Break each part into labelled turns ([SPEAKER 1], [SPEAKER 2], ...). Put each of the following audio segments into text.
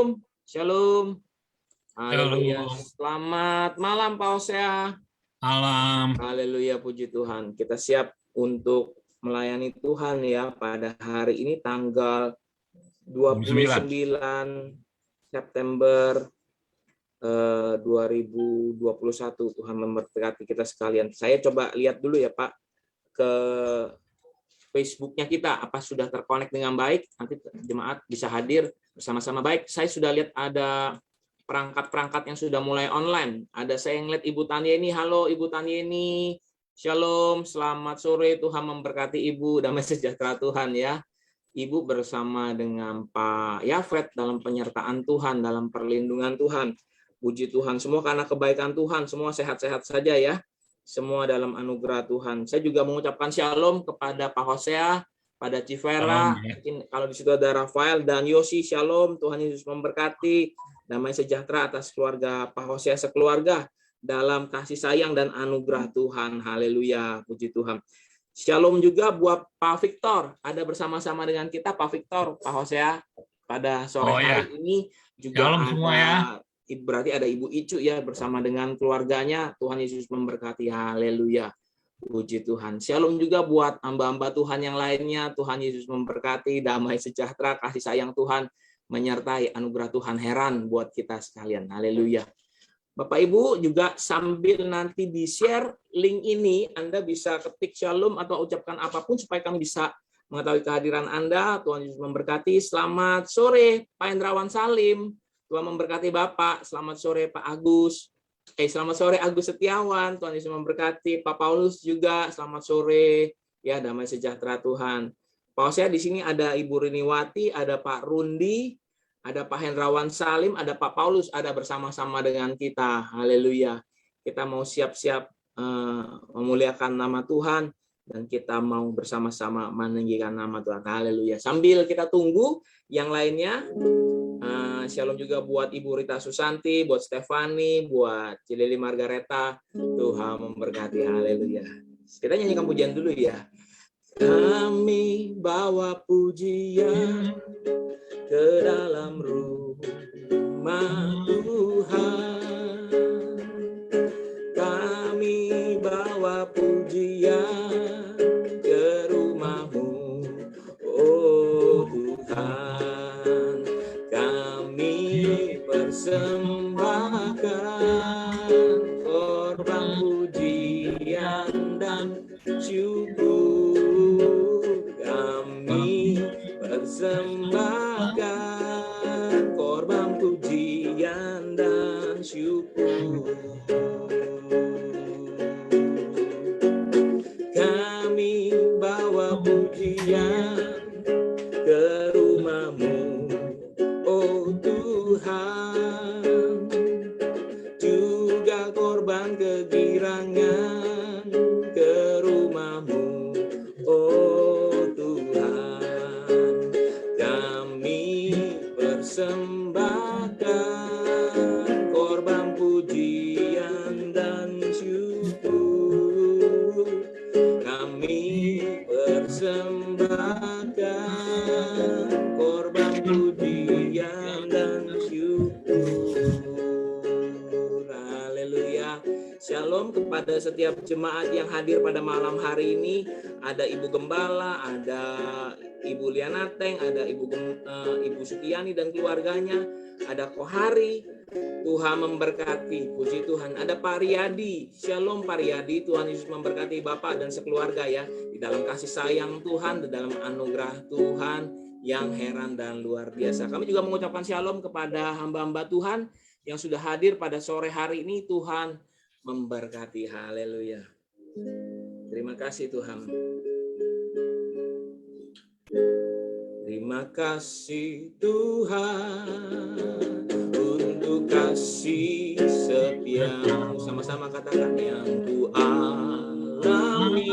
[SPEAKER 1] Shalom. Shalom. Haleluya.
[SPEAKER 2] Shalom.
[SPEAKER 1] Selamat malam Pak Hosea.
[SPEAKER 2] Malam.
[SPEAKER 1] Haleluya, puji Tuhan. Kita siap untuk melayani Tuhan ya pada hari ini tanggal 29 September 2021. Tuhan memberkati kita sekalian. Saya coba lihat dulu ya Pak ke Facebooknya kita, apa sudah terkonek dengan baik, nanti jemaat bisa hadir bersama-sama baik. Saya sudah lihat ada perangkat-perangkat yang sudah mulai online. Ada saya yang lihat Ibu Tania ini, halo Ibu Tania ini, Shalom, selamat sore, Tuhan memberkati Ibu, damai sejahtera Tuhan ya. Ibu bersama dengan Pak Yafet dalam penyertaan Tuhan, dalam perlindungan Tuhan. Puji Tuhan, semua karena kebaikan Tuhan, semua sehat-sehat saja ya. Semua dalam anugerah Tuhan. Saya juga mengucapkan shalom kepada Pak Hosea, pada Civera, mungkin kalau di situ ada Rafael dan Yosi, shalom, Tuhan Yesus memberkati, damai sejahtera atas keluarga Pak Hosea sekeluarga, dalam kasih sayang dan anugerah Tuhan, haleluya, puji Tuhan. Shalom juga buat Pak Victor, ada bersama-sama dengan kita Pak Victor, Pak Hosea, pada sore hari ini juga
[SPEAKER 2] shalom
[SPEAKER 1] ada
[SPEAKER 2] semua ya.
[SPEAKER 1] Berarti ada Ibu Icu ya bersama dengan keluarganya. Tuhan Yesus memberkati. Haleluya. Puji Tuhan. Shalom juga buat hamba-hamba Tuhan yang lainnya. Tuhan Yesus memberkati. Damai sejahtera, kasih sayang Tuhan menyertai, anugerah Tuhan heran buat kita sekalian. Haleluya. Bapak Ibu juga sambil nanti di-share link ini, Anda bisa ketik shalom atau ucapkan apapun supaya kami bisa mengetahui kehadiran Anda. Tuhan Yesus memberkati. Selamat sore Pak Hendrawan Salim. Tuhan memberkati Bapak. Selamat sore Pak Agus. Selamat sore Agus Setiawan. Tuhan Yesus memberkati. Pak Paulus juga. Selamat sore. Ya, damai sejahtera Tuhan. Pak Hosea di sini ada Ibu Riniwati, ada Pak Rundi, ada Pak Hendrawan Salim, ada Pak Paulus, ada bersama-sama dengan kita. Haleluya. Kita mau siap-siap memuliakan nama Tuhan dan kita mau bersama-sama meninggikan nama Tuhan. Haleluya. Sambil kita tunggu yang lainnya. Shalom juga buat Ibu Rita Susanti, buat Stefani, buat Cilili Margareta. Tuhan memberkati. Haleluya. Kita nyanyikan pujian dulu ya. Kami bawa pujian ke dalam rumah Tuhan. Kami bawa pujian ke rumah-Mu, oh Tuhan. Persembahkan korban pujian dan syukur. Kami persembahkan korban pujian dan syukur. Kami bawa pujian ke rumah-Mu, oh Tuhan, juga korban kegirangan ke rumah-Mu, oh Tuhan. Kami persembahkan korban pujian dan syukur. Kami persembahkan korban pujian dan syukur. Haleluya. Shalom kepada setiap jemaat yang hadir pada malam hari ini. Ada Ibu Gembala, ada Ibu Lianateng, ada Ibu Sutiani dan keluarganya, ada Kohari. Tuhan memberkati, puji Tuhan. Ada Pak Riyadi, shalom Pak Riyadi. Tuhan Yesus memberkati Bapak dan sekeluarga ya, di dalam kasih sayang Tuhan, di dalam anugerah Tuhan yang heran dan luar biasa. Kami juga mengucapkan shalom kepada hamba-hamba Tuhan yang sudah hadir pada sore hari ini. Tuhan memberkati. Haleluya. Terima kasih Tuhan. Terima kasih Tuhan untuk kasih setia-Mu. Sama-sama katakan yang Ku alami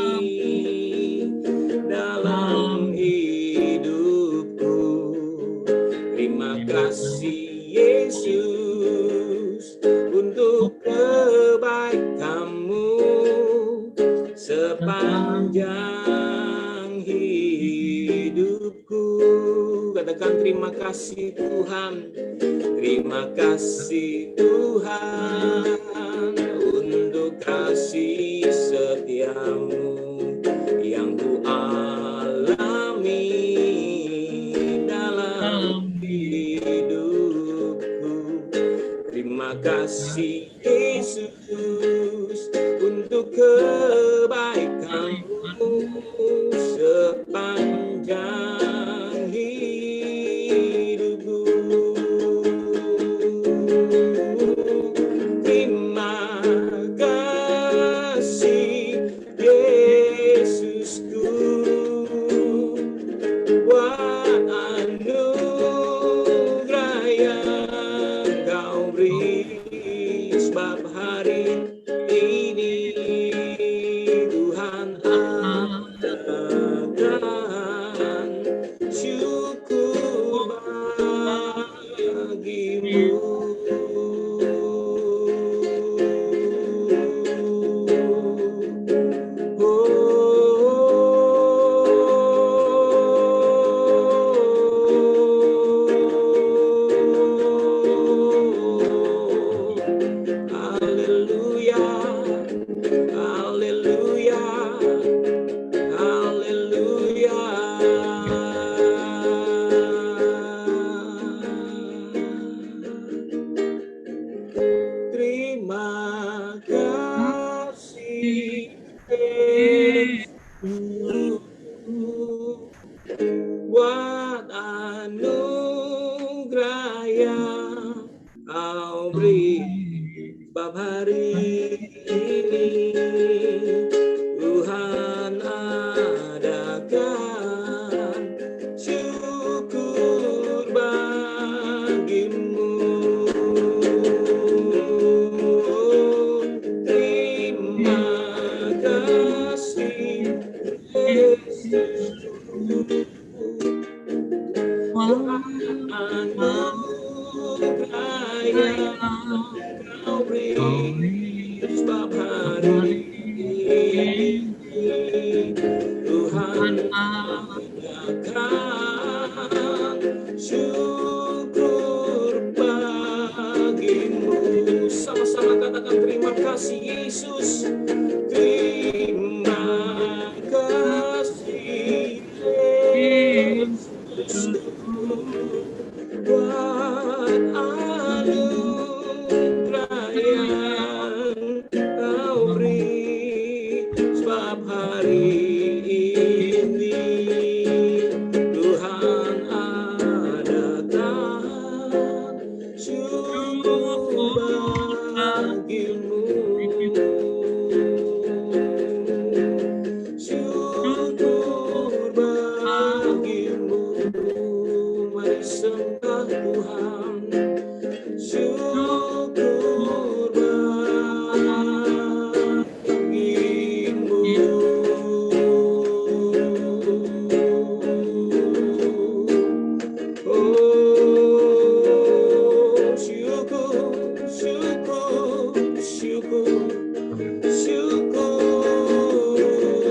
[SPEAKER 1] dalam hidupku. Terima kasih Yesus untuk kebaikan-Mu sepanjang hidupku. Katakan terima kasih Tuhan. Terima kasih Tuhan untuk kasih setiamu yang ku alami dalam hidupku. Terima kasih Yesus untuk kebaikanmu sepanjang hidupku. Terima kasih Yesusku buat anugerah yang Kau beri, sebab hari ini Tuhan akan syukur bagimu. Terima kasih Yesus buat anugerah yang Kau beri, sebab hari ini Tuhan adakan syukur bagimu. Terima kasih Yesus buat anugerah yang Kau beri, sebab hari ini Tuhan adakan syukur bagimu. Sama-sama katakan terima kasih Yesus. Terima kasih Yesus buat anugerah yang Kau beri, sebab hari ini Tuhan adakan syukur bagimu. Syukur bagimu. Mari sembah Tuhan. Syukur bagimu. Oh, syukur, syukur, syukur, syukur.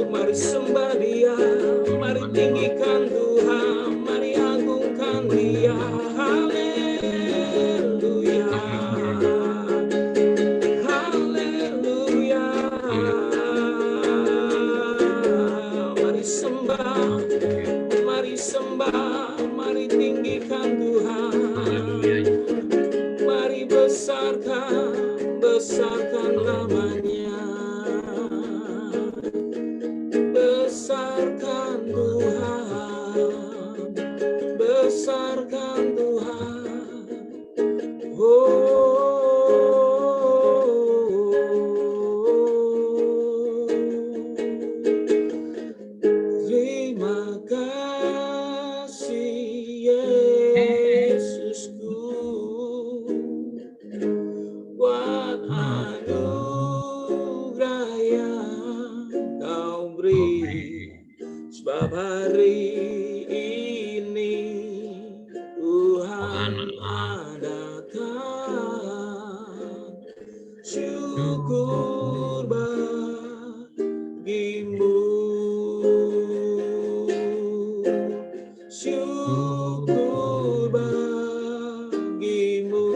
[SPEAKER 1] Mari sembah Dia, mari tinggikan Tuhan, mari agungkan Dia. Haleluya, haleluya. Mari sembah, mari sembah, mari tinggikan Tuhan. Mari besarkan, besarkan namanya. Besarkan Tuhan, besarkan Tuhan. Terima kasih Yesusku buat anugerah yang Kau beri, sebab hari ini Tuhan adakan syukur bagimu. Syukur bagimu.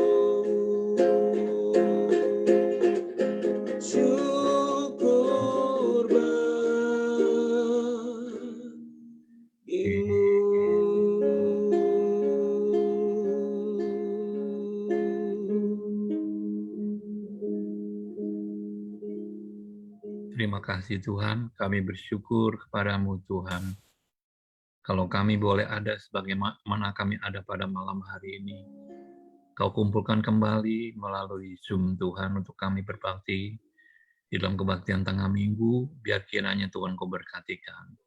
[SPEAKER 2] Terima kasih Tuhan, kami bersyukur kepadamu Tuhan. Kalau kami boleh ada sebagaimana kami ada pada malam hari ini, Kau kumpulkan kembali melalui Zoom Tuhan untuk kami berbakti di dalam kebaktian tengah minggu, biar kiranya Tuhan Kau berkati kami.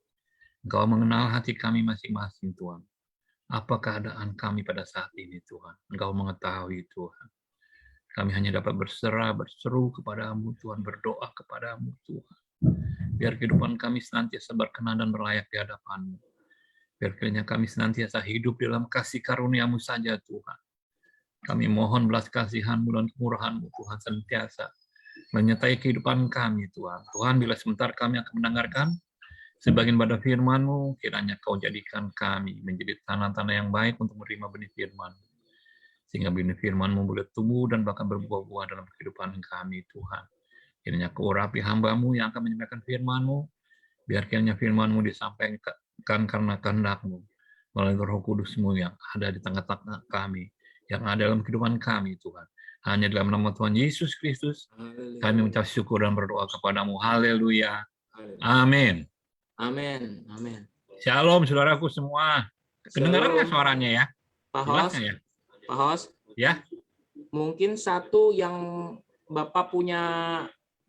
[SPEAKER 2] Engkau mengenal hati kami masing-masing Tuhan. Apa keadaan kami pada saat ini Tuhan? Engkau mengetahui Tuhan. Kami hanya dapat berseru kepadamu Tuhan, berdoa kepadamu Tuhan. Biar kehidupan kami senantiasa berkenan dan berlayak di hadapan-Mu. Biar kiranya kami senantiasa hidup dalam kasih karunia-Mu saja Tuhan. Kami mohon belas kasihan-Mu dan kemurahan-Mu Tuhan senantiasa menyertai kehidupan kami Tuhan. Tuhan, bila sebentar kami akan mendengarkan sebagian pada firman-Mu, kiranya Kau jadikan kami menjadi tanah-tanah yang baik untuk menerima benih firman-Mu. Sehingga benih firman-Mu boleh tumbuh dan bahkan berbuah-buah dalam kehidupan kami Tuhan. Kiranya Kau urapi hamba-Mu yang akan menyampaikan firman-Mu, biar kiranya firman-Mu disampaikan karena kehendak-Mu, melalui Roh Kudus-Mu yang ada di tengah-tengah kami, yang ada dalam kehidupan kami, Tuhan. Hanya dalam nama Tuhan Yesus Kristus, kami mengucap syukur dan berdoa kepadamu. Haleluya. Amin.
[SPEAKER 1] Amin. Amin.
[SPEAKER 2] Shalom, saudaraku semua. Kedengaran nggak suaranya ya?
[SPEAKER 1] Pak
[SPEAKER 2] Jelas
[SPEAKER 1] Hos,
[SPEAKER 2] nggak ya?
[SPEAKER 1] Pak Hos,
[SPEAKER 2] Ya.
[SPEAKER 1] mungkin satu yang Bapak punya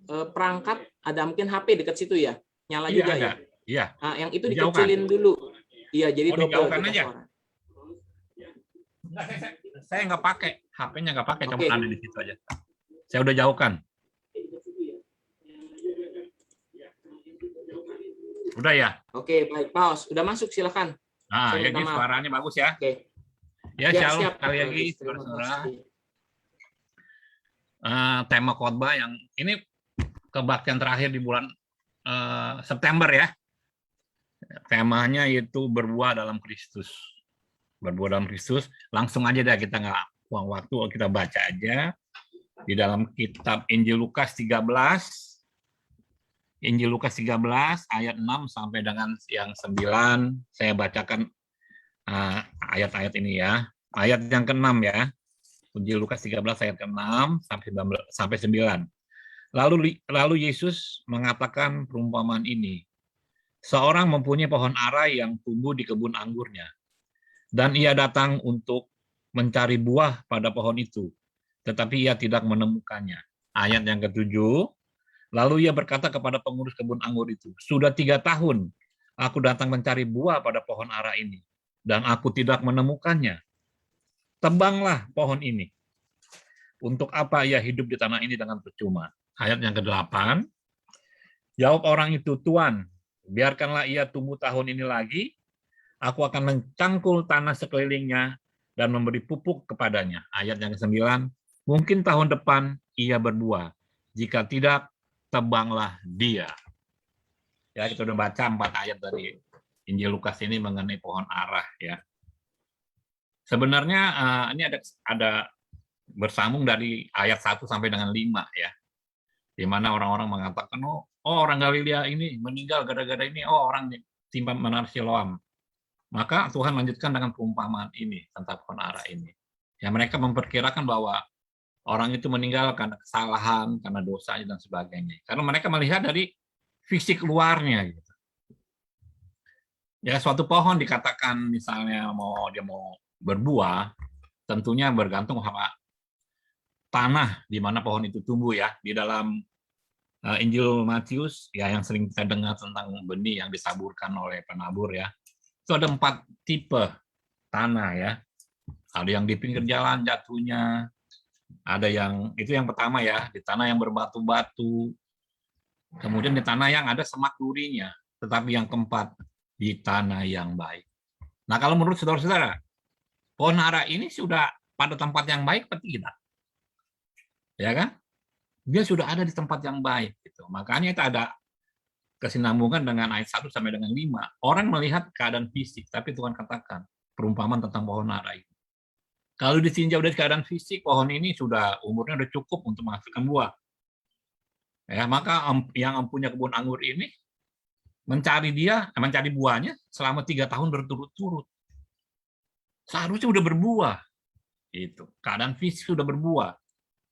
[SPEAKER 1] perangkat, ada mungkin HP dekat situ ya? Nyala
[SPEAKER 2] Iya,
[SPEAKER 1] juga
[SPEAKER 2] ada.
[SPEAKER 1] ya?
[SPEAKER 2] Iya.
[SPEAKER 1] Nah, yang itu
[SPEAKER 2] Dijauhkan.
[SPEAKER 1] dikecilin dulu. Iya, jadi double
[SPEAKER 2] dijauhkan
[SPEAKER 1] kita
[SPEAKER 2] aja.
[SPEAKER 1] suara.
[SPEAKER 2] Enggak, saya nggak pakai. HP-nya nggak pakai, cuma
[SPEAKER 1] Oke.
[SPEAKER 2] ada di situ aja. Saya udah jauhkan. Udah ya?
[SPEAKER 1] Oke, baik. Pak Hos, udah masuk, silakan.
[SPEAKER 2] Nah,
[SPEAKER 1] Saya
[SPEAKER 2] ya
[SPEAKER 1] minta
[SPEAKER 2] ini
[SPEAKER 1] maaf.
[SPEAKER 2] suaranya bagus ya.
[SPEAKER 1] Oke.
[SPEAKER 2] Ya,
[SPEAKER 1] Ya,
[SPEAKER 2] shalom
[SPEAKER 1] siap.
[SPEAKER 2] sekali lagi,
[SPEAKER 1] Terima
[SPEAKER 2] saudara-saudara.
[SPEAKER 1] kasih.
[SPEAKER 2] Tema khotbah yang ini kebaktian terakhir di bulan September ya. Temanya itu berbuah dalam Kristus. Berbuah dalam Kristus. Langsung aja deh, kita nggak buang waktu, kita baca aja di dalam kitab Injil Lukas 13. Injil Lukas 13 ayat 6 sampai dengan yang 9. Saya bacakan ayat-ayat ini ya. Ayat yang ke-6 ya. Injil Lukas 13 ayat ke-6 sampai 9. Lalu Yesus mengatakan perumpamaan ini. Seorang mempunyai pohon ara yang tumbuh di kebun anggurnya. Dan ia datang untuk mencari buah pada pohon itu. Tetapi ia tidak menemukannya. Ayat yang ke-7. Lalu ia berkata kepada pengurus kebun anggur itu, sudah 3 tahun aku datang mencari buah pada pohon ara ini, dan aku tidak menemukannya. Tebanglah pohon ini. Untuk apa ia hidup di tanah ini dengan percuma? Ayat yang ke-8. Jawab orang itu, Tuan, biarkanlah ia tumbuh tahun ini lagi, aku akan mencangkul tanah sekelilingnya dan memberi pupuk kepadanya. Ayat yang ke-9. Mungkin tahun depan ia berbuah. Jika tidak, tebanglah dia. Ya, kita udah baca 4 ayat dari Injil Lukas ini mengenai pohon ara ya. Sebenarnya ini ada bersambung dari ayat 1 sampai dengan 5 ya. Di mana orang-orang mengatakan orang Galilea ini meninggal gara-gara ini, orang timpa menara Siloam. Maka Tuhan lanjutkan dengan perumpamaan ini tentang pohon ara ini. Ya, mereka memperkirakan bahwa orang itu meninggal karena kesalahan, karena dosanya dan sebagainya. Karena mereka melihat dari fisik luarnya. Gitu. Ya, suatu pohon dikatakan misalnya dia mau berbuah, tentunya bergantung sama tanah di mana pohon itu tumbuh ya. Di dalam Injil Matius ya yang sering kita dengar tentang benih yang ditaburkan oleh penabur ya. Itu ada 4 tipe tanah ya. Ada yang di pinggir jalan jatuhnya. Ada yang, itu yang pertama ya, di tanah yang berbatu-batu. Kemudian di tanah yang ada semak durinya. Tetapi yang keempat, di tanah yang baik. Nah, kalau menurut saudara-saudara, pohon ara ini sudah pada tempat yang baik atau tidak? Ya kan? Dia sudah ada di tempat yang baik. Gitu. Makanya itu ada kesinambungan dengan ayat 1 sampai dengan 5. Orang melihat keadaan fisik, tapi Tuhan katakan perumpamaan tentang pohon ara ini. Kalau ditinjau dari keadaan fisik, pohon ini sudah umurnya sudah cukup untuk menghasilkan buah. Ya, maka yang punya kebun anggur ini mencari buahnya selama 3 tahun berturut-turut. Seharusnya sudah berbuah. Itu. Keadaan fisik sudah berbuah.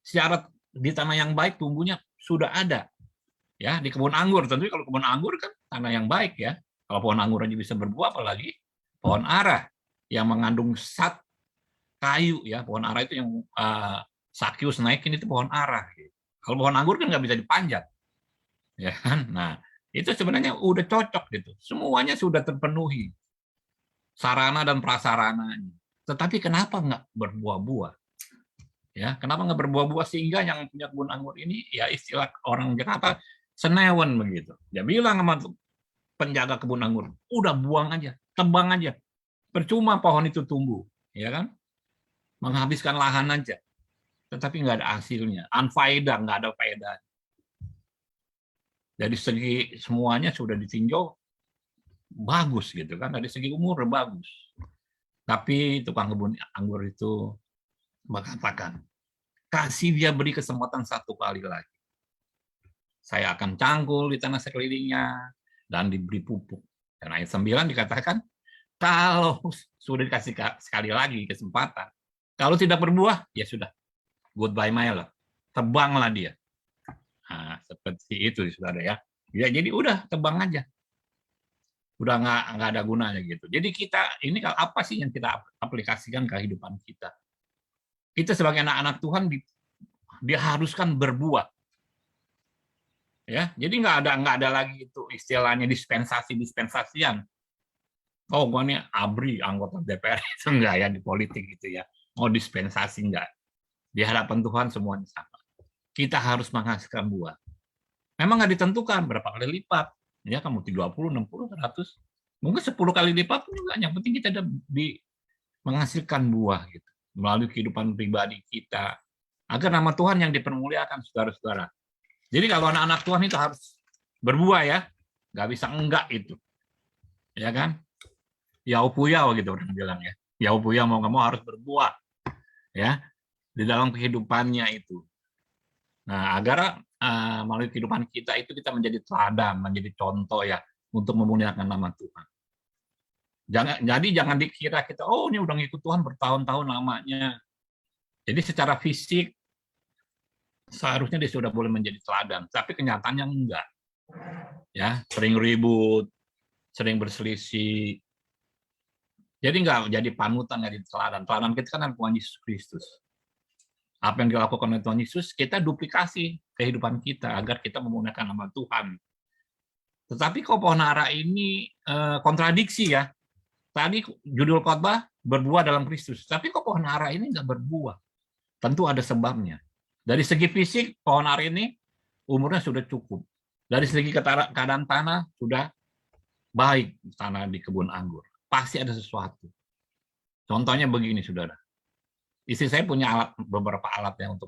[SPEAKER 2] Secara di tanah yang baik tumbuhnya sudah ada. Ya, di kebun anggur. Tentu kalau kebun anggur kan tanah yang baik ya. Kalau pohon anggur aja bisa berbuah, apalagi pohon ara yang mengandung zat kayu ya. Pohon ara itu yang Sakyus naikin itu pohon ara. Kalau pohon anggur kan nggak bisa dipanjat, ya kan? Nah, itu sebenarnya udah cocok gitu. Semuanya sudah terpenuhi sarana dan prasarananya. Tetapi kenapa nggak berbuah-buah? Ya, kenapa nggak berbuah-buah sehingga yang punya kebun anggur ini ya istilah orang Jakarta senewen begitu. Dia bilang sama penjaga kebun anggur, udah buang aja, tebang aja. Percuma pohon itu tumbuh, ya kan? Menghabiskan lahan aja. Tetapi nggak ada hasilnya. Unfaedah, nggak ada faedah. Dari segi semuanya sudah ditinjau bagus gitu kan, dari segi umur bagus. Tapi tukang kebun anggur itu mengatakan, kasih dia beri kesempatan satu kali lagi. Saya akan cangkul di tanah sekelilingnya dan diberi pupuk. Dan ayat 9 dikatakan, kalau sudah dikasih sekali lagi kesempatan, kalau tidak berbuah, ya sudah, goodbye my love, tebanglah dia. Nah, seperti itu, saudara ya. Ya, jadi udah tebang aja. Udah nggak ada gunanya gitu. Jadi kita ini apa sih yang kita aplikasikan ke kehidupan kita? Kita sebagai anak-anak Tuhan diharuskan berbuah. Ya, jadi nggak ada lagi itu istilahnya dispensasian. Oh, gua nih ABRI, anggota DPR itu enggak ya di politik gitu ya. Oh, dispensasi enggak. Di hadapan Tuhan semuanya sama. Kita harus menghasilkan buah. Memang nggak ditentukan berapa kali lipat. Ya, kamu 30, 60, 100. Mungkin 10 kali lipat pun juga. Yang penting kita ada menghasilkan buah gitu. Melalui kehidupan pribadi kita. Agar nama Tuhan yang dipermuliakan, saudara-saudara. Jadi kalau anak-anak Tuhan itu harus berbuah ya. Nggak bisa enggak itu. Ya kan? Yaupuyau gitu orang bilang ya. Yaupuyau mau nggak mau harus berbuah. Ya. Di dalam kehidupannya itu. Nah, agar melalui kehidupan kita itu kita menjadi teladan, menjadi contoh ya untuk memuliakan nama Tuhan. Jangan dikira kita oh ini udah ngikut Tuhan bertahun-tahun lamanya. Jadi secara fisik seharusnya dia sudah boleh menjadi teladan, tapi kenyataannya enggak. Ya, sering ribut, sering berselisih. Jadi enggak jadi panutan, jadi teladan. Teladan kita kan Tuhan Yesus Kristus. Apa yang dilakukan oleh Tuhan Yesus, kita duplikasi kehidupan kita agar kita memuliakan nama Tuhan. Tetapi kok pohon ara ini kontradiksi ya. Tadi judul khotbah berbuah dalam Kristus, tapi kok pohon ara ini nggak berbuah? Tentu ada sebabnya. Dari segi fisik, pohon ara ini umurnya sudah cukup. Dari segi keadaan tanah sudah baik tanah di kebun anggur. Pasti ada sesuatu. Contohnya begini, saudara. Istri saya punya beberapa alat ya untuk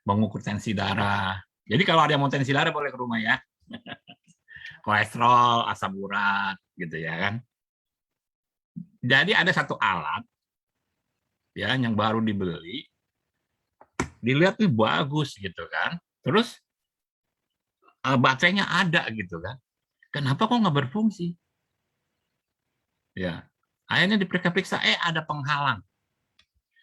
[SPEAKER 2] mengukur tensi darah. Jadi kalau ada yang mau tensi darah boleh ke rumah ya. Kolesterol, asam urat, gitu ya kan. Jadi ada satu alat ya yang baru dibeli, dilihat nih bagus gitu kan. Terus baterainya ada gitu kan. Kenapa kok nggak berfungsi? Ya, akhirnya diperiksa-periksa, ada penghalang.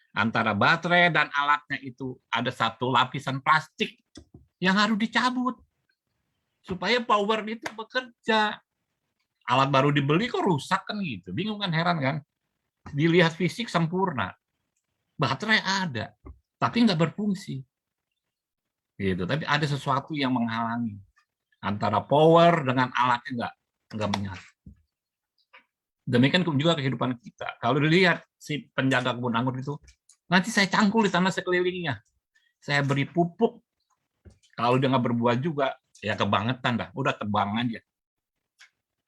[SPEAKER 2] Antara baterai dan alatnya itu ada satu lapisan plastik yang harus dicabut supaya power itu bekerja. Alat baru dibeli kok rusak kan gitu, bingung kan, heran kan? Dilihat fisik sempurna, baterai ada, tapi nggak berfungsi. Gitu. Tapi ada sesuatu yang menghalangi antara power dengan alatnya nggak menyatu. Demikian juga kehidupan kita. Kalau dilihat si penjaga kebun anggur itu, nanti saya cangkul di tanah sekelilingnya. Saya beri pupuk. Kalau dia nggak berbuah juga, ya kebangetan dah. Udah tebang aja.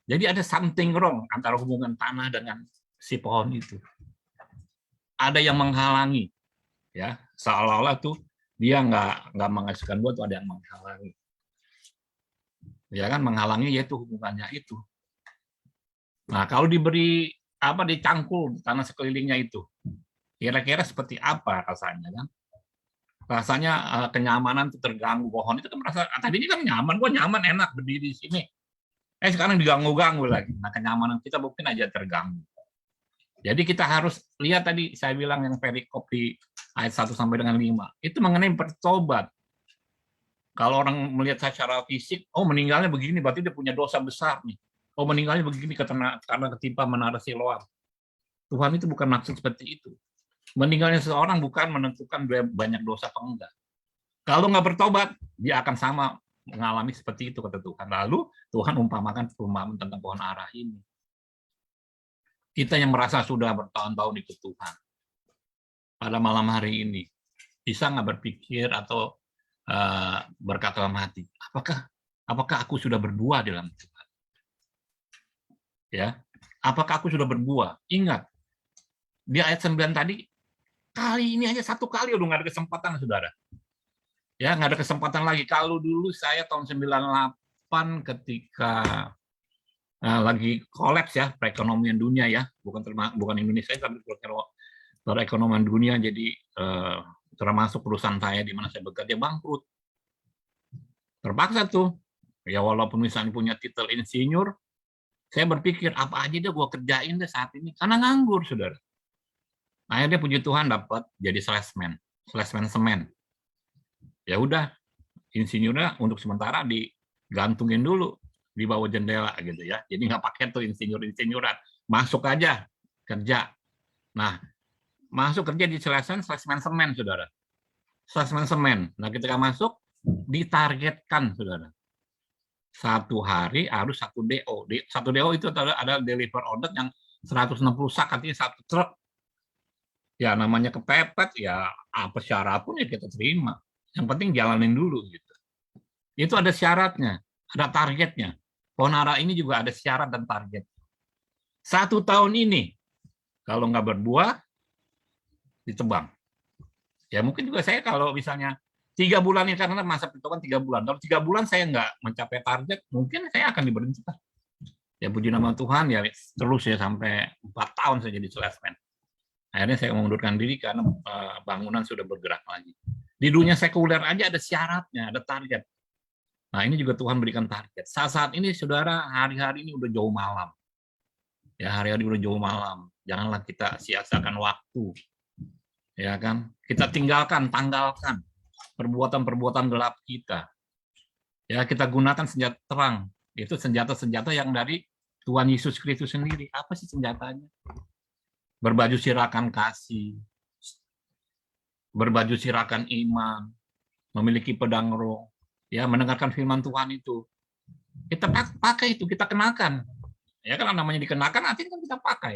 [SPEAKER 2] Jadi ada something wrong antara hubungan tanah dengan si pohon itu. Ada yang menghalangi, ya seolah-olah tuh dia nggak menghasilkan buah, tuh ada yang menghalangi. Ya kan, menghalangi yaitu hubungannya itu. Nah, kalau diberi dicangkul tanah sekelilingnya itu, kira-kira seperti apa rasanya kan? Rasanya kenyamanan itu terganggu. Pohon itu kan merasa tadinya kan nyaman, gua nyaman enak berdiri di sini. Sekarang diganggu-ganggu lagi. Nah, kenyamanan kita mungkin aja terganggu. Jadi kita harus lihat tadi saya bilang yang perikop di ayat 1 sampai dengan 5. Itu mengenai bertobat. Kalau orang melihat saya secara fisik, oh meninggalnya begini, berarti dia punya dosa besar nih. Oh meninggalnya begini karena ketimpa menara Siloam. Tuhan itu bukan maksud seperti itu. Meninggalnya seseorang bukan menentukan dia banyak dosa atau enggak. Kalau nggak bertobat, dia akan sama mengalami seperti itu, kata Tuhan. Lalu Tuhan umpamakan perumpamaan tentang pohon ara ini. Kita yang merasa sudah bertahun-tahun ikut Tuhan, pada malam hari ini, bisa nggak berpikir atau berkata dalam hati, apakah aku sudah berbuah dalam Tuhan? Ya, apakah aku sudah berbuah? Ingat, di ayat 9 tadi, kali ini aja satu kali udah nggak ada kesempatan, saudara. Ya, nggak ada kesempatan lagi. Kalau dulu saya tahun 98 ketika lagi kolaps ya perekonomian dunia ya, bukan Indonesia tapi perekonomian dunia, jadi termasuk perusahaan saya di mana saya bekerja bangkrut. Terpaksa tuh, ya walaupun misalnya punya titel insinyur, saya berpikir apa aja deh gue kerjain deh saat ini, karena nganggur, saudara. Akhirnya puji Tuhan dapat jadi salesman semen. Ya udah, insinyurnya untuk sementara digantungin dulu di bawah jendela gitu ya. Jadi nggak pakai tuh insinyuran, masuk aja kerja. Nah, masuk kerja di salesman semen, saudara. Salesman semen. Nah, ketika masuk ditargetkan, saudara. Satu hari harus satu DO. Satu DO itu ada deliver order yang 160 sak, artinya satu truk. Ya namanya kepepet, ya apa syarat pun ya kita terima. Yang penting jalanin dulu gitu. Itu ada syaratnya, ada targetnya. Pohon ara ini juga ada syarat dan target. 1 tahun ini kalau nggak berbuah ditebang. Ya mungkin juga saya kalau misalnya 3 bulan ini, karena masa perhitungan 3 bulan. Kalau 3 bulan saya nggak mencapai target, mungkin saya akan diberhentikan. Ya puji nama Tuhan ya terus ya sampai 4 tahun saya jadi salesman. Akhirnya saya mengundurkan diri karena bangunan sudah bergerak lagi. Di dunia sekuler aja ada syaratnya, ada target. Nah ini juga Tuhan berikan target. Saat ini saudara, hari-hari ini udah jauh malam. Ya hari-hari udah jauh malam. Janganlah kita sia-siakan waktu. Ya kan? Kita tanggalkan perbuatan-perbuatan gelap kita. Ya, kita gunakan senjata terang. Itu senjata-senjata yang dari Tuhan Yesus Kristus sendiri. Apa sih senjatanya? Berbaju sirakan kasih, berbaju sirakan iman, memiliki pedang roh, ya mendengarkan firman Tuhan itu. Kita pakai itu, kita kenakan. Ya kan namanya dikenakan, artinya kan kita pakai.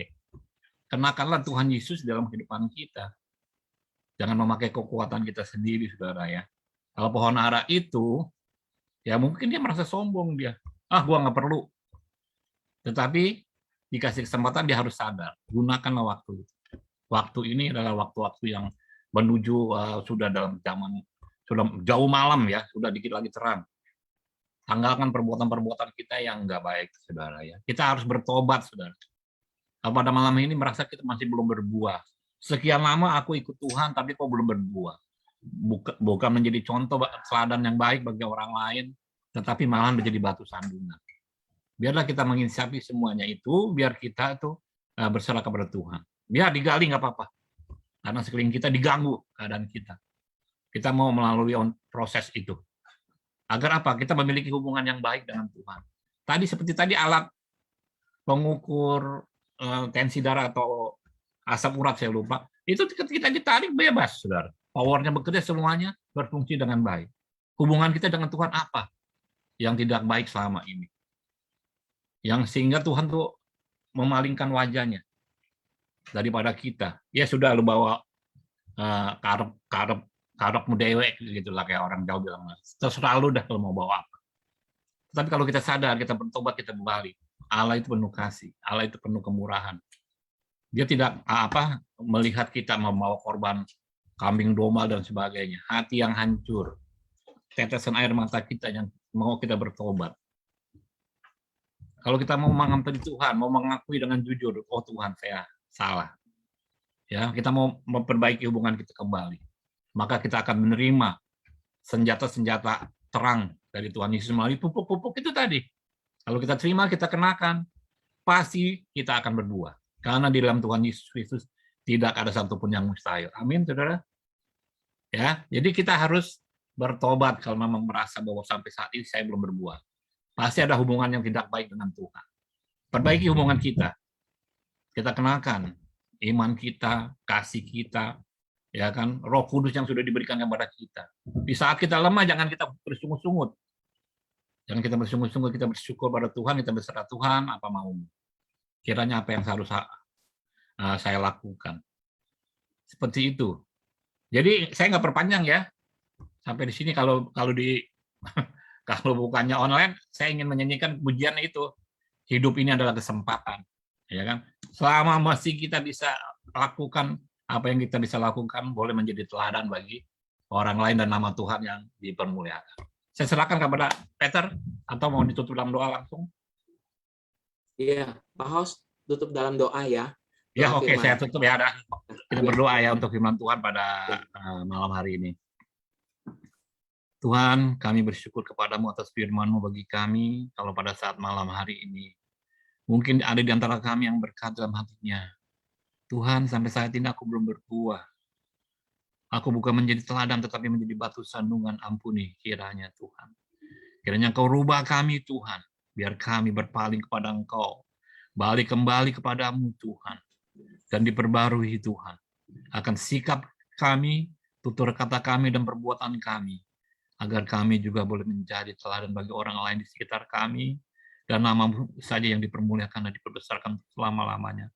[SPEAKER 2] Kenakanlah Tuhan Yesus dalam kehidupan kita. Jangan memakai kekuatan kita sendiri, saudara ya. Kalau pohon ara itu, ya mungkin dia merasa sombong dia. Gua nggak perlu. Tetapi dikasih kesempatan dia harus sadar. Gunakanlah waktu itu. Waktu ini adalah waktu-waktu yang menuju sudah dalam zaman sudah jauh malam ya, sudah dikit lagi terang. Tanggalkan perbuatan-perbuatan kita yang nggak baik, saudara ya. Kita harus bertobat, saudara. Pada malam ini merasa kita masih belum berbuah. Sekian lama aku ikut Tuhan, tapi kok belum berbuah. Bukan menjadi contoh teladan yang baik bagi orang lain, tetapi malah menjadi batu sandungan. Biarlah kita menginisiasi semuanya itu, biar kita tuh berserah kepada Tuhan. Biar digali nggak apa-apa, karena sekeliling kita diganggu keadaan kita. Kita mau melalui proses itu. Agar apa? Kita memiliki hubungan yang baik dengan Tuhan. Seperti tadi alat pengukur tensi darah atau asam urat saya lupa. Itu kita ditarik bebas, saudara. Powernya bekerja, semuanya berfungsi dengan baik. Hubungan kita dengan Tuhan apa yang tidak baik selama ini? Yang sehingga Tuhan tuh memalingkan wajahnya daripada kita. Ya sudah, lu bawa karepmu dewek gitu lah, kayak orang Jawa bilang. Terserah lu dah kalau mau bawa apa. Tapi kalau kita sadar, kita bertobat, kita kembali. Allah itu penuh kasih, Allah itu penuh kemurahan. Dia tidak melihat kita membawa korban kambing domba dan sebagainya. Hati yang hancur, tetesan air mata kita yang mau kita bertobat. Kalau kita mau mengampuni Tuhan, mau mengakui dengan jujur, oh Tuhan saya salah. Ya, kita mau memperbaiki hubungan kita kembali. Maka kita akan menerima senjata-senjata terang dari Tuhan Yesus melalui pupuk-pupuk itu tadi. Kalau kita terima, kita kenakan, pasti kita akan berbuah. Karena di dalam Tuhan Yesus Kristus tidak ada satupun yang mustahil. Amin, saudara. Ya, jadi kita harus bertobat kalau memang merasa bahwa sampai saat ini saya belum berbuat. Pasti ada hubungan yang tidak baik dengan Tuhan. Perbaiki hubungan kita. Kita kenalkan iman kita, kasih kita, ya kan, Roh Kudus yang sudah diberikan kepada kita. Di saat kita lemah, jangan kita bersungut-sungut. Jangan kita bersungut-sungut, kita bersyukur pada Tuhan, kita berserah Tuhan, apa maumu. Kiranya apa yang harus saya lakukan. Seperti itu. Jadi saya nggak perpanjang ya. Sampai di sini kalau kalau bukannya online, saya ingin menyanyikan pujian itu. Hidup ini adalah kesempatan, ya kan? Selama masih kita bisa lakukan apa yang kita bisa lakukan, boleh menjadi teladan bagi orang lain dan nama Tuhan yang dipermuliakan. Saya serahkan kepada Peter, atau mau ditutup dalam doa langsung?
[SPEAKER 1] Iya, Pak Host, tutup dalam doa ya.
[SPEAKER 2] Ya, oke, saya tutup ya. Kita berdoa ya untuk firman Tuhan pada malam hari ini. Tuhan, kami bersyukur kepadamu atas firman-Mu bagi kami, kalau pada saat malam hari ini, mungkin ada di antara kami yang berkata dalam hatinya, Tuhan, sampai saat ini aku belum berbuah. Aku bukan menjadi teladan, tetapi menjadi batu sandungan. Ampuni kiranya Tuhan. Kiranya Engkau rubah kami, Tuhan, biar kami berpaling kepada Engkau, balik kembali kepadamu, Tuhan, dan diperbarui, Tuhan, akan sikap kami, tutur kata kami, dan perbuatan kami, agar kami juga boleh menjadi teladan bagi orang lain di sekitar kami, dan nama-Mu saja yang dipermuliakan dan diperbesarkan selama-lamanya.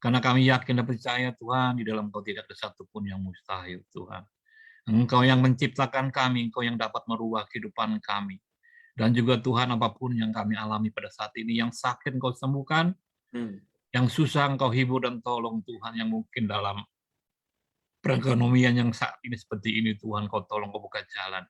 [SPEAKER 2] Karena kami yakin dan percaya, Tuhan, di dalam Engkau tidak ada satupun yang mustahil, Tuhan. Engkau yang menciptakan kami, Engkau yang dapat merubah kehidupan kami. Dan juga Tuhan, apapun yang kami alami pada saat ini, yang sakit Engkau sembuhkan, yang susah Engkau hibur dan tolong, Tuhan, yang mungkin dalam perekonomian yang saat ini seperti ini, Tuhan, Kau tolong, Kau buka jalan.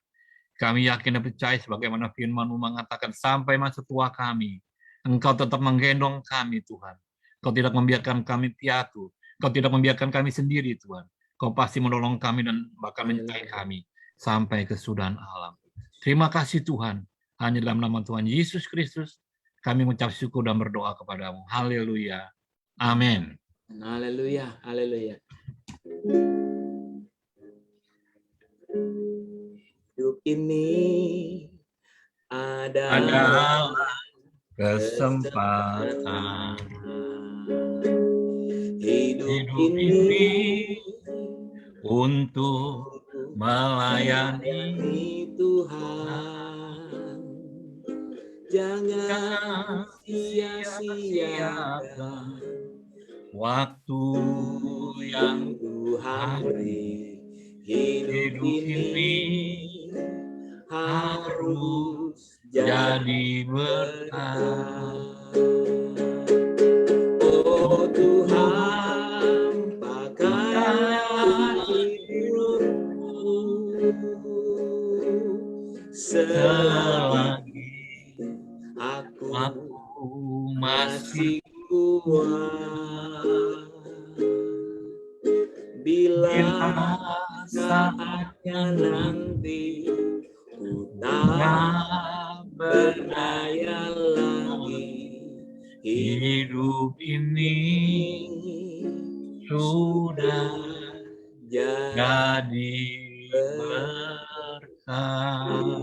[SPEAKER 2] Kami yakin dan percaya sebagaimana firman-Mu mengatakan, sampai masa tua kami, Engkau tetap menggendong kami, Tuhan. Kau tidak membiarkan kami piatu. Kau tidak membiarkan kami sendiri, Tuhan. Kau pasti menolong kami dan bahkan menyertai kami sampai kesudahan alam. Terima kasih, Tuhan. Hanya dalam nama Tuhan Yesus Kristus, kami mengucap syukur dan berdoa kepadamu. Haleluya. Amin.
[SPEAKER 1] Haleluya. Haleluya. Hidup ini adalah
[SPEAKER 2] kesempatan.
[SPEAKER 1] Hidup ini
[SPEAKER 2] untuk melayani
[SPEAKER 1] Tuhan. Jangan sia-siakan
[SPEAKER 2] waktu yang
[SPEAKER 1] Tuhan beri. Hidup ini harus jadi berkah. Oh Tuhan, pakailah hidupku selagi aku masih kuat. Bila saatnya nanti ku tak berdaya lagi,
[SPEAKER 2] hidup ini sudah jadi berkah.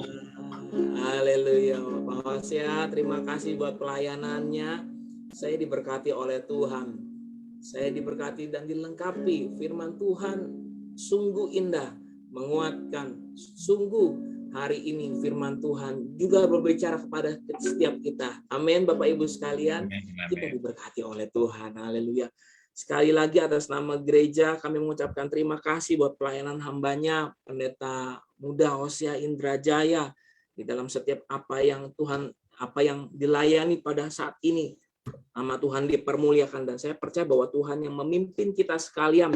[SPEAKER 1] Haleluya, Bapak Hosea, terima kasih buat pelayanannya. Saya diberkati oleh Tuhan. Saya diberkati dan dilengkapi firman Tuhan, sungguh indah, menguatkan. Sungguh hari ini firman Tuhan juga berbicara kepada setiap kita. Amin, Bapak Ibu sekalian. Kita diberkati oleh Tuhan. Haleluya. Sekali lagi atas nama gereja kami mengucapkan terima kasih buat pelayanan hambanya, Pendeta Muda Hosea Indrajaya, di dalam setiap apa yang dilayani pada saat ini. Nama Tuhan dipermuliakan, dan saya percaya bahwa Tuhan yang memimpin kita sekalian,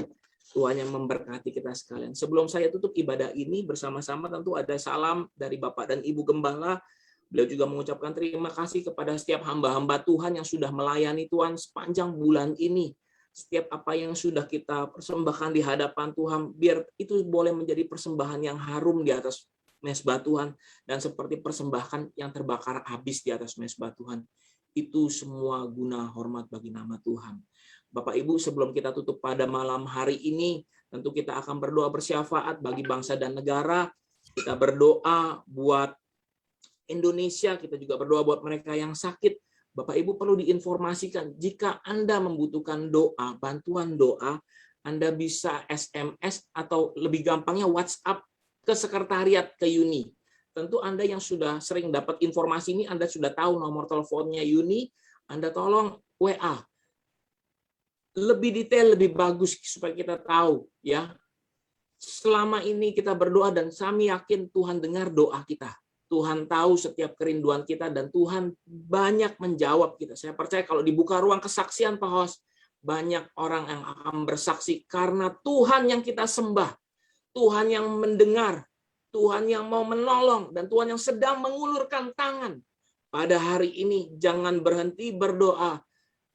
[SPEAKER 1] Tuhan yang memberkati kita sekalian. Sebelum saya tutup ibadah ini bersama-sama, tentu ada salam dari Bapak dan Ibu Gembala. Beliau juga mengucapkan terima kasih kepada setiap hamba-hamba Tuhan yang sudah melayani Tuhan sepanjang bulan ini. Setiap apa yang sudah kita persembahkan di hadapan Tuhan, biar itu boleh menjadi persembahan yang harum di atas mezbah Tuhan, dan seperti persembahan yang terbakar habis di atas mezbah Tuhan. Itu semua guna hormat bagi nama Tuhan. Bapak Ibu, sebelum kita tutup pada malam hari ini, tentu kita akan berdoa bersyafaat bagi bangsa dan negara. Kita berdoa buat Indonesia, kita juga berdoa buat mereka yang sakit. Bapak Ibu perlu diinformasikan, jika Anda membutuhkan doa, bantuan doa, Anda bisa SMS atau lebih gampangnya WhatsApp ke sekretariat, ke Uni. Tentu Anda yang sudah sering dapat informasi ini, Anda sudah tahu nomor teleponnya Uni, Anda tolong WA. Lebih detail, lebih bagus supaya kita tahu, ya. Selama ini kita berdoa dan kami yakin Tuhan dengar doa kita. Tuhan tahu setiap kerinduan kita dan Tuhan banyak menjawab kita. Saya percaya kalau dibuka ruang kesaksian, Pak Hos, banyak orang yang akan bersaksi karena Tuhan yang kita sembah, Tuhan yang mendengar, Tuhan yang mau menolong, dan Tuhan yang sedang mengulurkan tangan. Pada hari ini jangan berhenti berdoa.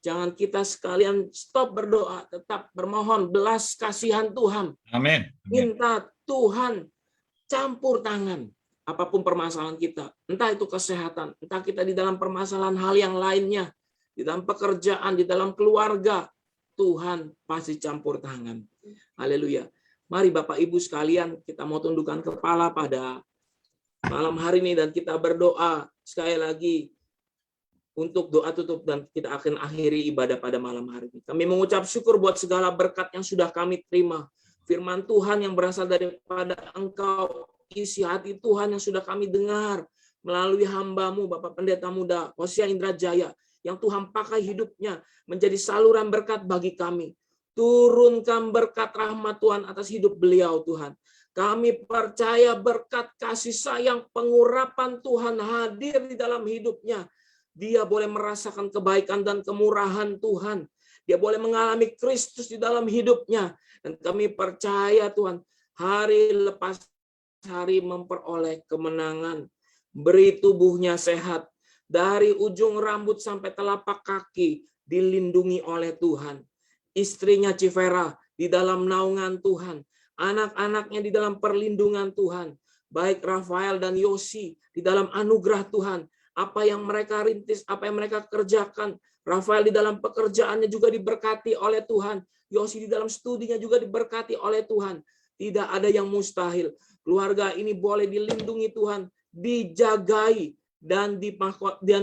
[SPEAKER 1] Jangan kita sekalian stop berdoa, tetap bermohon belas kasihan Tuhan.
[SPEAKER 2] Amin.
[SPEAKER 1] Minta Tuhan campur tangan. Apapun permasalahan kita, entah itu kesehatan, entah kita di dalam permasalahan hal yang lainnya, di dalam pekerjaan, di dalam keluarga, Tuhan pasti campur tangan. Haleluya. Mari Bapak Ibu sekalian, kita mau tundukkan kepala pada malam hari ini dan kita berdoa sekali lagi untuk doa tutup dan kita akan akhiri ibadah pada malam hari ini. Kami mengucap syukur buat segala berkat yang sudah kami terima. Firman Tuhan yang berasal daripada Engkau, isi hati Tuhan yang sudah kami dengar melalui hamba-Mu, Bapak Pendeta Muda Hosea Indrajaya, yang Tuhan pakai hidupnya menjadi saluran berkat bagi kami. Turunkan berkat rahmat Tuhan atas hidup beliau, Tuhan. Kami percaya berkat kasih sayang pengurapan Tuhan hadir di dalam hidupnya. Dia boleh merasakan kebaikan dan kemurahan Tuhan. Dia boleh mengalami Kristus di dalam hidupnya. Dan kami percaya Tuhan, hari lepas hari memperoleh kemenangan. Beri tubuhnya sehat. Dari ujung rambut sampai telapak kaki dilindungi oleh Tuhan. Istrinya Civera di dalam naungan Tuhan. Anak-anaknya di dalam perlindungan Tuhan. Baik Rafael dan Yosi di dalam anugerah Tuhan. Apa yang mereka rintis, apa yang mereka kerjakan. Rafael di dalam pekerjaannya juga diberkati oleh Tuhan. Yosi di dalam studinya juga diberkati oleh Tuhan. Tidak ada yang mustahil. Keluarga ini boleh dilindungi Tuhan, dijagai, dan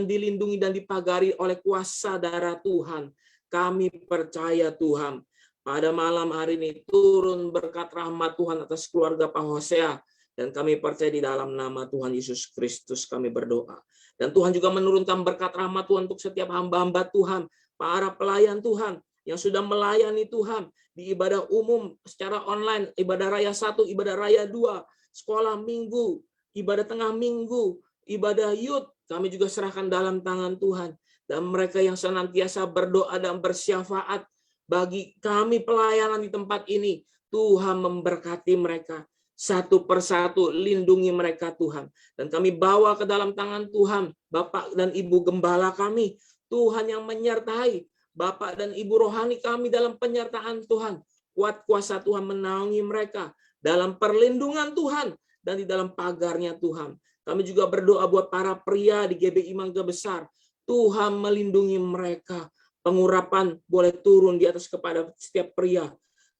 [SPEAKER 1] dilindungi dan dipagari oleh kuasa darah Tuhan. Kami percaya Tuhan, pada malam hari ini turun berkat rahmat Tuhan atas keluarga Pak Hosea. Dan kami percaya di dalam nama Tuhan Yesus Kristus kami berdoa. Dan Tuhan juga menurunkan berkat rahmat Tuhan untuk setiap hamba-hamba Tuhan, para pelayan Tuhan yang sudah melayani Tuhan di ibadah umum secara online, ibadah raya 1, ibadah raya 2, sekolah minggu, ibadah tengah minggu, ibadah youth, kami juga serahkan dalam tangan Tuhan. Dan mereka yang senantiasa berdoa dan bersyafaat bagi kami pelayanan di tempat ini, Tuhan memberkati mereka. Satu persatu lindungi mereka Tuhan. Dan kami bawa ke dalam tangan Tuhan, Bapak dan Ibu Gembala kami, Tuhan yang menyertai, Bapak dan Ibu rohani kami dalam penyertaan Tuhan. Kuat kuasa Tuhan menaungi mereka dalam perlindungan Tuhan dan di dalam pagarnya Tuhan. Kami juga berdoa buat para pria di GBI Mangga Besar. Tuhan melindungi mereka. Pengurapan boleh turun di atas kepada setiap pria.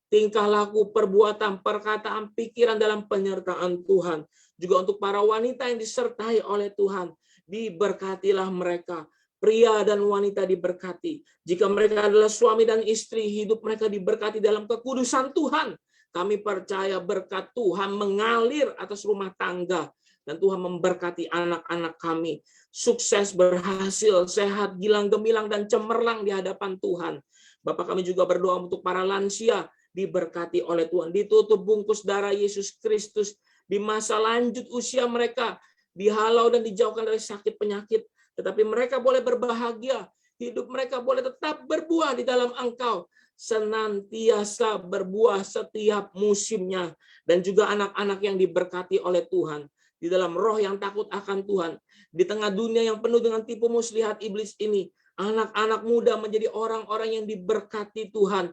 [SPEAKER 1] Tingkah laku, perbuatan, perkataan, pikiran dalam penyertaan Tuhan. Juga untuk para wanita yang disertai oleh Tuhan. Diberkatilah mereka. Pria dan wanita diberkati. Jika mereka adalah suami dan istri, hidup mereka diberkati dalam kekudusan Tuhan. Kami percaya berkat Tuhan mengalir atas rumah tangga. Dan Tuhan memberkati anak-anak kami. Sukses, berhasil, sehat, gilang gemilang, dan cemerlang di hadapan Tuhan. Bapak kami juga berdoa untuk para lansia. Diberkati oleh Tuhan. Ditutup bungkus darah Yesus Kristus. Di masa lanjut usia mereka. Dihalau dan dijauhkan dari sakit penyakit. Tetapi mereka boleh berbahagia. Hidup mereka boleh tetap berbuah di dalam Engkau. Senantiasa berbuah setiap musimnya. Dan juga anak-anak yang diberkati oleh Tuhan. Di dalam roh yang takut akan Tuhan. Di tengah dunia yang penuh dengan tipu muslihat iblis ini. Anak-anak muda menjadi orang-orang yang diberkati Tuhan.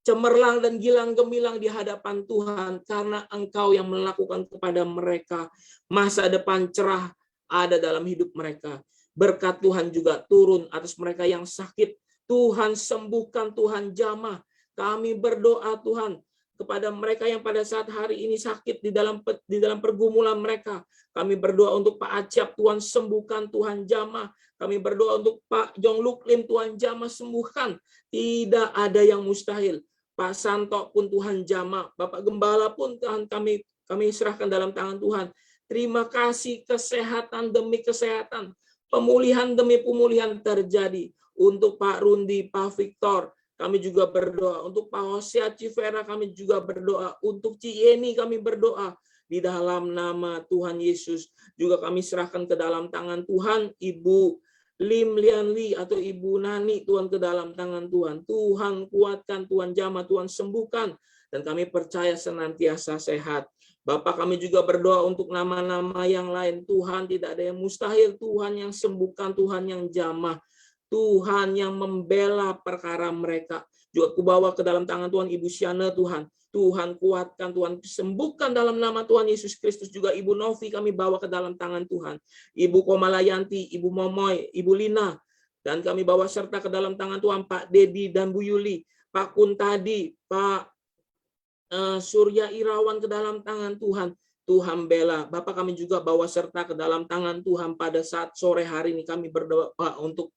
[SPEAKER 1] Cemerlang dan gilang gemilang di hadapan Tuhan. Karena Engkau yang melakukan kepada mereka. Masa depan cerah ada dalam hidup mereka. Berkat Tuhan juga turun atas mereka yang sakit. Tuhan sembuhkan, Tuhan jamah. Kami berdoa Tuhan. kepada mereka yang pada saat hari ini sakit di dalam pergumulan mereka. Kami berdoa untuk Pak Acap, Tuhan sembuhkan, Tuhan jamah. Kami berdoa untuk Pak Jong Luk Lim, Tuhan jamah sembuhkan. Tidak ada yang mustahil. Pak Santo pun Tuhan jamah. Bapak Gembala pun Tuhan kami serahkan dalam tangan Tuhan. Terima kasih, kesehatan demi kesehatan, pemulihan demi pemulihan terjadi. Untuk Pak Rundi, Pak Victor, kami juga berdoa. Untuk Pak Hosea Civera, kami juga berdoa. Untuk Cieni, kami berdoa. Di dalam nama Tuhan Yesus, juga kami serahkan ke dalam tangan Tuhan, Ibu Lim Lian Li atau Ibu Nani, Tuhan ke dalam tangan Tuhan. Tuhan kuatkan, Tuhan jamah, Tuhan sembuhkan. Dan kami percaya senantiasa sehat. Bapak, kami juga berdoa untuk nama-nama yang lain. Tuhan, tidak ada yang mustahil. Tuhan yang sembuhkan, Tuhan yang jamah. Tuhan yang membela perkara mereka. Juga kubawa ke dalam tangan Tuhan Ibu Siana, Tuhan. Tuhan kuatkan, Tuhan sembuhkan dalam nama Tuhan Yesus Kristus. Juga Ibu Novi kami bawa ke dalam tangan Tuhan. Ibu Komalayanti, Ibu Momoy, Ibu Lina. Dan kami bawa serta ke dalam tangan Tuhan Pak Dedi dan Bu Yuli. Pak Kuntadi, Pak Surya Irawan ke dalam tangan Tuhan. Tuhan bela. Bapak, kami juga bawa serta ke dalam tangan Tuhan pada saat sore hari ini. Kami berdoa untuk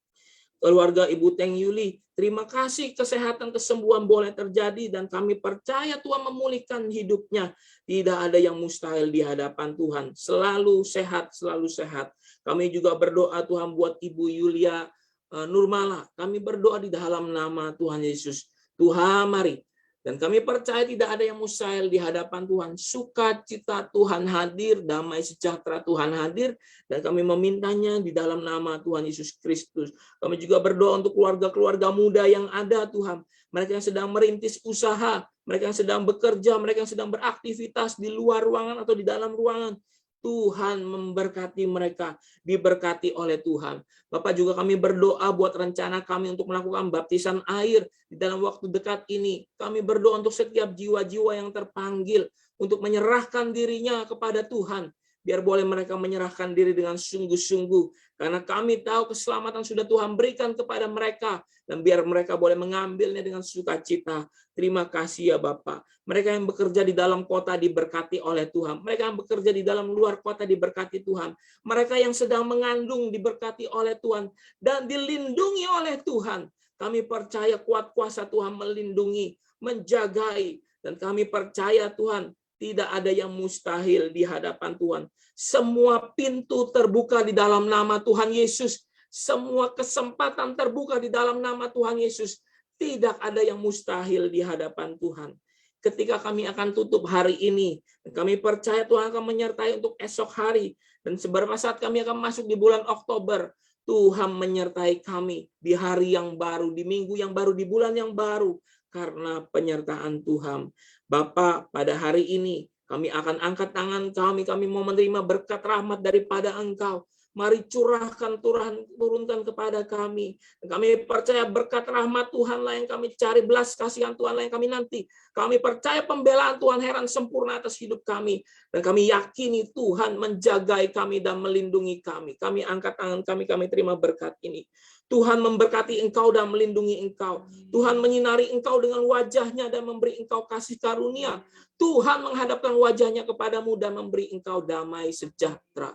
[SPEAKER 1] keluarga Ibu Teng Yuli. Terima kasih, kesehatan, kesembuhan boleh terjadi dan kami percaya Tuhan memulihkan hidupnya. Tidak ada yang mustahil di hadapan Tuhan. Selalu sehat, selalu sehat. Kami juga berdoa Tuhan buat Ibu Yulia Nurmala. Kami berdoa di dalam nama Tuhan Yesus. Tuhan, mari. Dan kami percaya tidak ada yang mustahil di hadapan Tuhan. Sukacita Tuhan hadir, damai sejahtera Tuhan hadir, dan kami memintanya di dalam nama Tuhan Yesus Kristus. Kami juga berdoa untuk keluarga-keluarga muda yang ada, Tuhan. Mereka yang sedang merintis usaha, mereka yang sedang bekerja, mereka yang sedang beraktivitas di luar ruangan atau di dalam ruangan. Tuhan memberkati mereka, diberkati oleh Tuhan. Bapak, juga kami berdoa buat rencana kami untuk melakukan baptisan air di dalam waktu dekat ini. Kami berdoa untuk setiap jiwa-jiwa yang terpanggil untuk menyerahkan dirinya kepada Tuhan. Biar boleh mereka menyerahkan diri dengan sungguh-sungguh. Karena kami tahu keselamatan sudah Tuhan berikan kepada mereka. Dan biar mereka boleh mengambilnya dengan sukacita. Terima kasih ya Bapak. Mereka yang bekerja di dalam kota diberkati oleh Tuhan. Mereka yang bekerja di dalam luar kota diberkati Tuhan. Mereka yang sedang mengandung diberkati oleh Tuhan. Dan dilindungi oleh Tuhan. Kami percaya kuat kuasa Tuhan melindungi, menjagai. Dan kami percaya Tuhan, tidak ada yang mustahil di hadapan Tuhan. Semua pintu terbuka di dalam nama Tuhan Yesus. Semua kesempatan terbuka di dalam nama Tuhan Yesus. Tidak ada yang mustahil di hadapan Tuhan. Ketika kami akan tutup hari ini, kami percaya Tuhan akan menyertai untuk esok hari. Dan seberapa saat kami akan masuk di bulan Oktober, Tuhan menyertai kami di hari yang baru, di minggu yang baru, di bulan yang baru. Karena penyertaan Tuhan. Bapak, pada hari ini kami akan angkat tangan kami mau menerima berkat rahmat daripada Engkau. Mari curahkan, turunkan kepada kami. Kami percaya berkat rahmat Tuhan lah yang kami cari, belas kasihan Tuhan lah yang kami nanti. Kami percaya pembelaan Tuhan heran sempurna atas hidup kami. Dan kami yakini Tuhan menjagai kami dan melindungi kami. Kami angkat tangan kami terima berkat ini. Tuhan memberkati engkau dan melindungi engkau. Tuhan menyinari engkau dengan wajahnya dan memberi engkau kasih karunia. Tuhan menghadapkan wajahnya kepadamu dan memberi engkau damai sejahtera.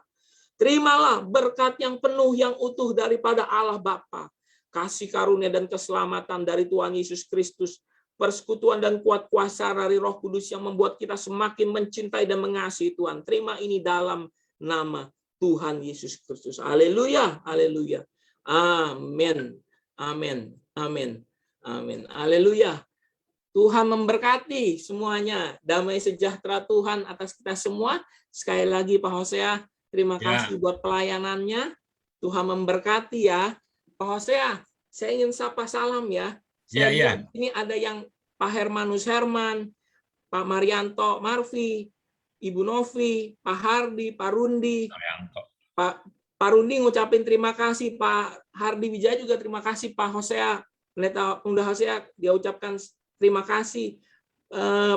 [SPEAKER 1] Terimalah berkat yang penuh, yang utuh daripada Allah Bapa, kasih karunia dan keselamatan dari Tuhan Yesus Kristus, persekutuan dan kuat kuasa dari Roh Kudus yang membuat kita semakin mencintai dan mengasihi Tuhan. Terima ini dalam nama Tuhan Yesus Kristus. Haleluya, haleluya. Amin, amin, amin, amin. Haleluya. Tuhan memberkati semuanya. Damai sejahtera Tuhan atas kita semua. Sekali lagi Pak Hosea, terima kasih buat pelayanannya. Tuhan memberkati ya. Pak Hosea, saya ingin sapa salam ya. Saya ini ada yang Pak Hermanus Herman, Pak Marianto Marfi, Ibu Novi, Pak Hardi, Pak Rundi. Pak Rundi ngucapin terima kasih. Pak Hardi Wijaya juga terima kasih. Pak Hosea, Pendeta Pemuda Hosea, dia ucapkan terima kasih.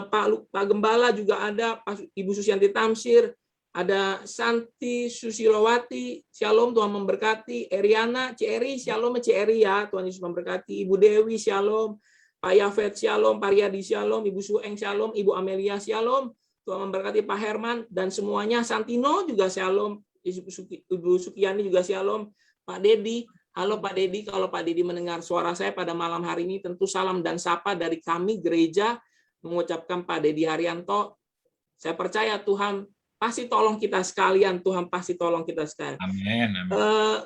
[SPEAKER 1] Pak Gembala juga ada. Ibu Susianti Tamsir. Ada Santi Susilowati, Shalom, Tuhan memberkati. Eriana, Ceri, Shalom, Ceri ya, Tuhan Yesus memberkati. Ibu Dewi, Shalom. Pak Yafet shalom, Pak Riyadi shalom, Ibu Sueng shalom, Ibu Amelia shalom. Tuhan memberkati Pak Herman dan semuanya. Santino juga shalom, Ibu Sukiani juga shalom, Pak Dedi. Halo Pak Dedi, kalau Pak Dedi mendengar suara saya pada malam hari ini, tentu salam dan sapa dari kami gereja mengucapkan Pak Dedi Haryanto. Saya percaya Tuhan pasti tolong kita sekalian, Tuhan pasti tolong kita sekalian.
[SPEAKER 2] Amin.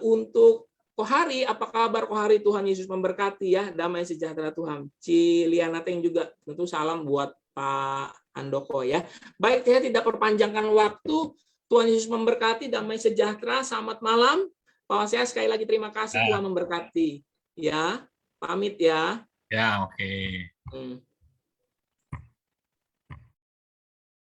[SPEAKER 1] Untuk Kohari, apa kabar Kohari? Tuhan Yesus memberkati ya, damai sejahtera Tuhan. Ciliana Teng juga tentu salam buat Pak Andoko ya. Baik, saya tidak perpanjangkan waktu. Tuhan Yesus memberkati, damai sejahtera. Selamat malam. Pak saya sekali lagi terima kasih, Tuhan memberkati. Ya, pamit ya.
[SPEAKER 2] Ya, oke.